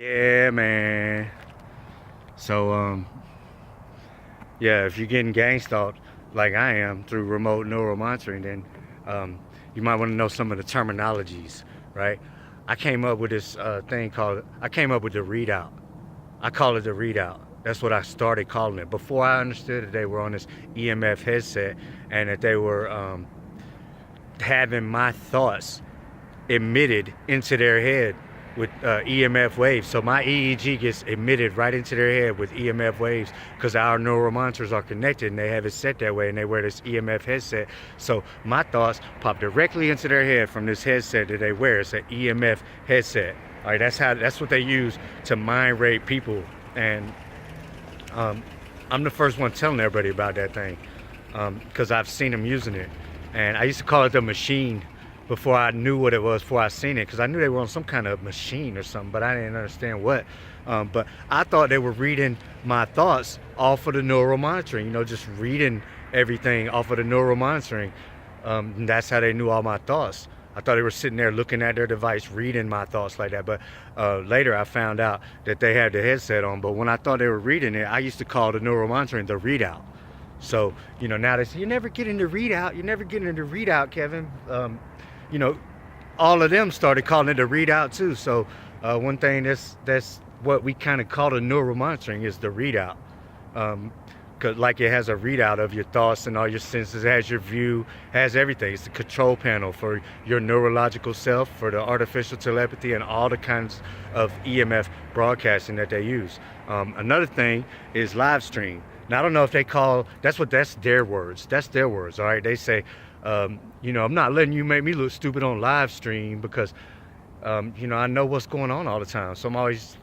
Yeah, man. So, yeah, if you're getting gang stalked like I am through remote neural monitoring, then you might want to know some of the terminologies, right? I came up with this I came up with the readout. I call it the readout. That's what I started calling it. Before I understood that they were on this EMF headset and that they were having my thoughts emitted into their head with EMF waves. So my EEG gets emitted right into their head with EMF waves because our neural monitors are connected and they have it set that way and they wear this EMF headset. So my thoughts pop directly into their head from this headset that they wear. It's an EMF headset. All right, that's what they use to mind rape people. And I'm the first one telling everybody about that thing because I've seen them using it. And I used to call it the machine before I knew what it was, before I seen it, because I knew they were on some kind of machine or something, but I didn't understand what. But I thought they were reading my thoughts off of the neural monitoring, just reading everything off of the neural monitoring. And that's how they knew all my thoughts. I thought they were sitting there looking at their device, reading my thoughts like that. But later I found out that they had the headset on. But when I thought they were reading it, I used to call the neural monitoring the readout. So, now they say, you're never getting the readout. You're never getting the readout, Kevin. All of them started calling it the readout too. So one thing that's what we kind of call the neural monitoring is the readout. Cause like it has a readout of your thoughts and all your senses. It has your view, has everything. It's the control panel for your neurological self, for the artificial telepathy, and all the kinds of EMF broadcasting that they use. Another thing is live stream. Now I don't know if they call that's their words. That's their words. All right, they say, I'm not letting you make me look stupid on live stream because, I know what's going on all the time. So I'm always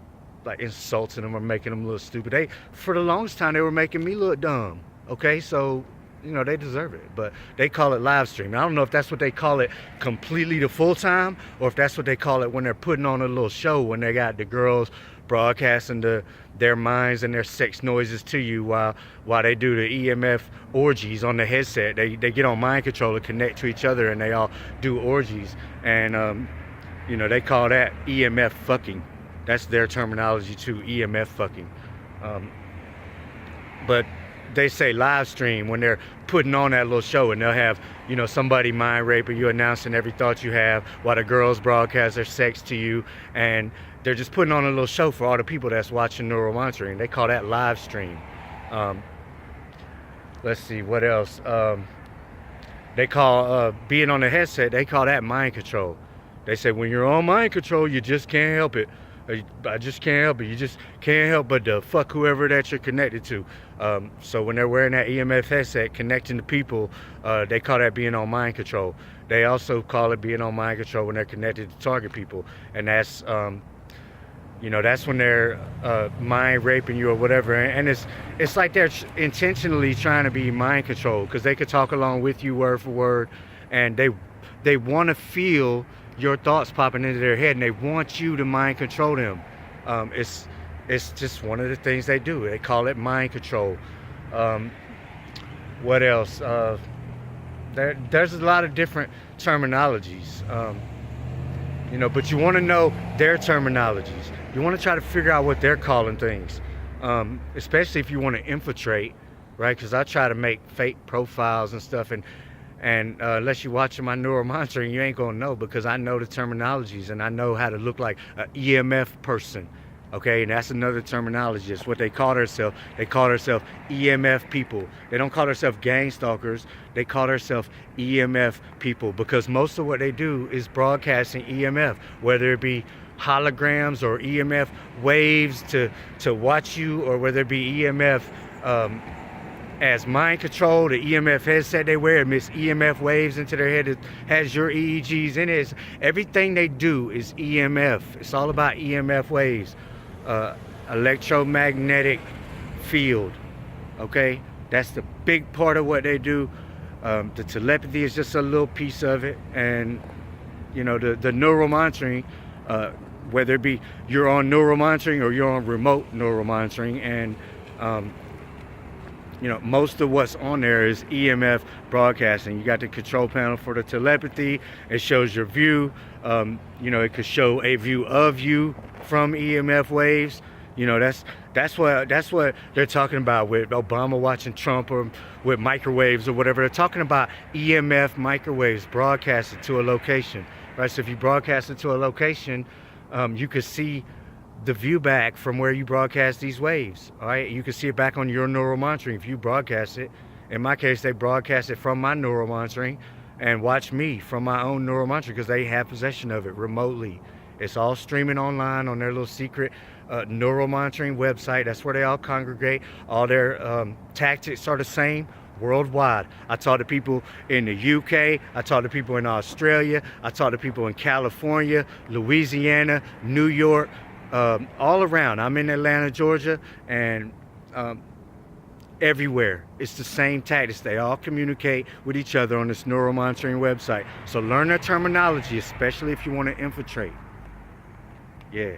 like insulting them or making them look stupid. For the longest time, they were making me look dumb. Okay, so they deserve it, but they call it live stream. I don't know if that's what they call it completely the full time, or if that's what they call it when they're putting on a little show when they got the girls broadcasting their minds and their sex noises to you while they do the EMF orgies on the headset. They get on mind control to connect to each other and they all do orgies, and they call that EMF fucking. That's their terminology too, EMF fucking. But they say live stream when they're putting on that little show, and they'll have somebody mind raping you, announcing every thought you have while the girls broadcast their sex to you, and they're just putting on a little show for all the people that's watching neural monitoring. They call that live stream. Let's see what else. They call being on the headset, they call that mind control. They say when you're on mind control, you just can't help it. I just can't help it. You just can't help but to fuck whoever that you're connected to. So when they're wearing that EMF headset connecting to people, they call that being on mind control. They also call it being on mind control when they're connected to target people, and that's that's when they're mind raping you or whatever. And it's like they're intentionally trying to be mind controlled because they could talk along with you word for word, and they want to feel your thoughts popping into their head, and they want you to mind control them. It's just one of the things they do. They call it mind control. What else? There's a lot of different terminologies, but you want to know their terminologies. You want to try to figure out what they're calling things, especially if you want to infiltrate, right? Because I try to make fake profiles and stuff, and unless you're watching my neural monitoring, you ain't gonna know, because I know the terminologies and I know how to look like an EMF person. Okay, and that's another terminology. It's what they call themselves. They call themselves EMF people. They don't call themselves gang stalkers. They call themselves EMF people, because most of what they do is broadcasting EMF, whether it be holograms or EMF waves to watch you, or whether it be EMF as mind control. The EMF headset they wear emits EMF waves into their head. It has your EEGs in it. Everything they do is EMF. It's all about EMF waves, electromagnetic field. Okay, that's the big part of what they do. The telepathy is just a little piece of it, and the neural monitoring, whether it be you're on neural monitoring or you're on remote neural monitoring, and most of what's on there is EMF broadcasting. You got the control panel for the telepathy. It shows your view. It could show a view of you from EMF waves. That's what they're talking about with Obama watching Trump, or with microwaves or whatever. They're talking about EMF microwaves broadcasted to a location, right? So if you broadcast it to a location, you could see the view back from where you broadcast these waves. All right, you can see it back on your neural monitoring if you broadcast it. In my case, they broadcast it from my neural monitoring and watch me from my own neural monitoring because they have possession of it remotely. It's all streaming online on their little secret neural monitoring website. That's where they all congregate. All their tactics are the same worldwide. I talk to people in the UK, I talk to people in Australia, I talk to people in California, Louisiana, New York, all around. I'm in Atlanta, Georgia, and everywhere. It's the same tactics. They all communicate with each other on this neural monitoring website. So learn their terminology, especially if you want to infiltrate. Yeah.